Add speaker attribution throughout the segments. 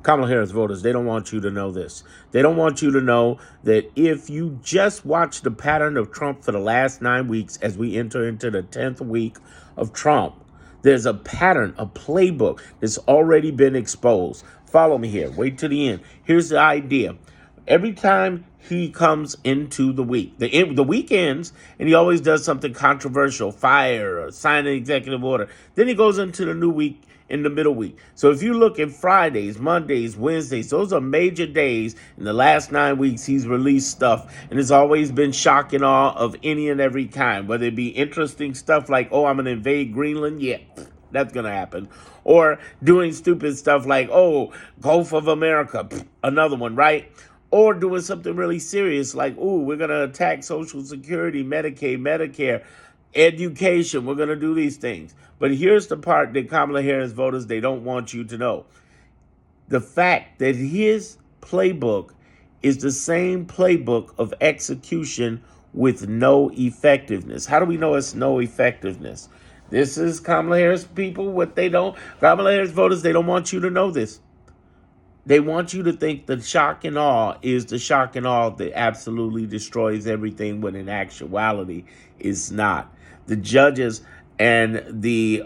Speaker 1: Kamala Harris voters, they don't want you to know this. They don't want you to know that if you just watch the pattern of Trump for the last 9 weeks as we enter into the 10th week of Trump, there's a pattern, a playbook that's already been exposed. Follow me here. Wait till the end. Here's the idea. Every time he comes into the week, the week ends, and he always does something controversial, fire or sign an executive order. Then he goes into the new week in the middle week. So if you look at Fridays, Mondays, Wednesdays, those are major days. In the last 9 weeks, he's released stuff, and it's always been shock and awe of any and every kind, whether it be interesting stuff like, oh, I'm going to invade Greenland. Yeah, that's going to happen. Or doing stupid stuff like, oh, Gulf of America, another one, right? Or doing something really serious like, ooh, we're going to attack Social Security, Medicaid, Medicare, education. We're going to do these things. But here's the part that Kamala Harris voters, they don't want you to know. The fact that his playbook is the same playbook of execution with no effectiveness. How do we know it's no effectiveness? This is Kamala Harris people, Kamala Harris voters, they don't want you to know this. They want you to think the shock and awe is the shock and awe that absolutely destroys everything, when in actuality is not. The judges and the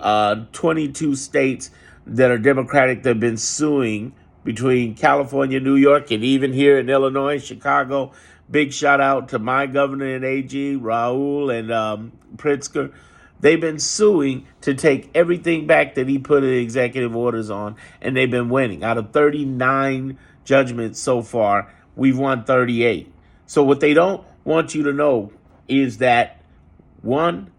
Speaker 1: 22 states that are Democratic that have been suing, between California, New York, and even here in Illinois, Chicago. Big shout out to my governor and AG, Raul and Pritzker. They've been suing to take everything back that he put executive orders on, and they've been winning. Out of 39 judgments so far, we've won 38. So what they don't want you to know is that, one,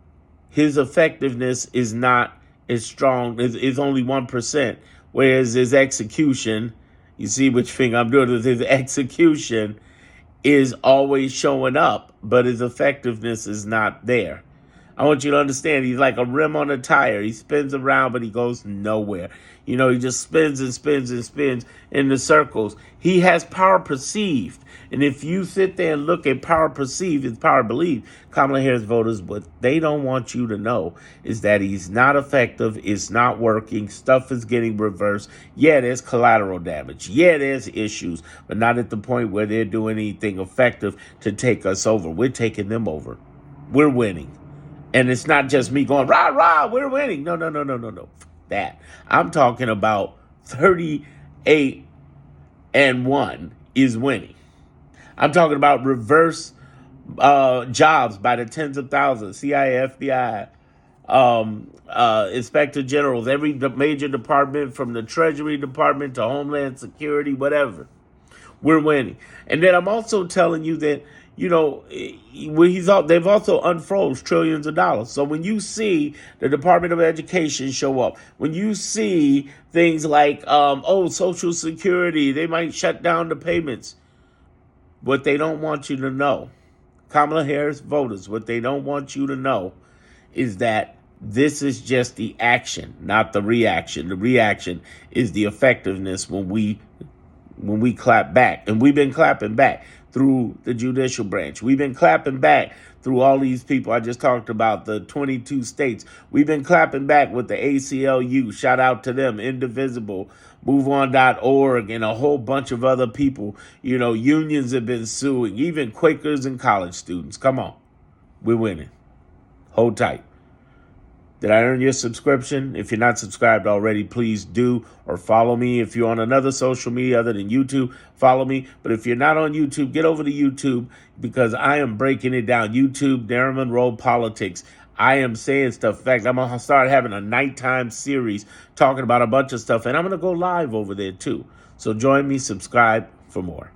Speaker 1: his effectiveness is not as strong, is only 1%, whereas his execution, you see which thing I'm doing, is his execution is always showing up, but his effectiveness is not there. I want you to understand, he's like a rim on a tire. He spins around, but he goes nowhere. You know, he just spins and spins and spins in the circles. He has power perceived. And if you sit there and look at power perceived and power believed, Kamala Harris voters, what they don't want you to know is that he's not effective, it's not working, stuff is getting reversed. Yeah, there's collateral damage. Yeah, there's issues, but not at the point where they're doing anything effective to take us over. We're taking them over. We're winning. And it's not just me going, rah, rah, we're winning. No. That. I'm talking about 38-1 is winning. I'm talking about reverse jobs by the tens of thousands, CIA, FBI, inspector generals, every major department from the Treasury Department to Homeland Security, whatever. We're winning. And then I'm also telling you that, you know, they've also unfroze trillions of dollars. So when you see the Department of Education show up, when you see things like, Social Security, they might shut down the payments. What they don't want you to know, Kamala Harris voters, what they don't want you to know is that this is just the action, not the reaction. The reaction is the effectiveness when we clap back. And we've been clapping back through the judicial branch. We've been clapping back through all these people I just talked about, the 22 states. We've been clapping back with the ACLU. Shout out to them, Indivisible, MoveOn.org, and a whole bunch of other people. You know, unions have been suing, even Quakers and college students. Come on. We're winning. Hold tight. Did I earn your subscription? If you're not subscribed already, please do, or follow me. If you're on another social media other than YouTube, follow me. But if you're not on YouTube, get over to YouTube, because I am breaking it down. YouTube, Darren Monroe Politics. I am saying stuff. In fact, I'm going to start having a nighttime series talking about a bunch of stuff, and I'm going to go live over there too. So join me, subscribe for more.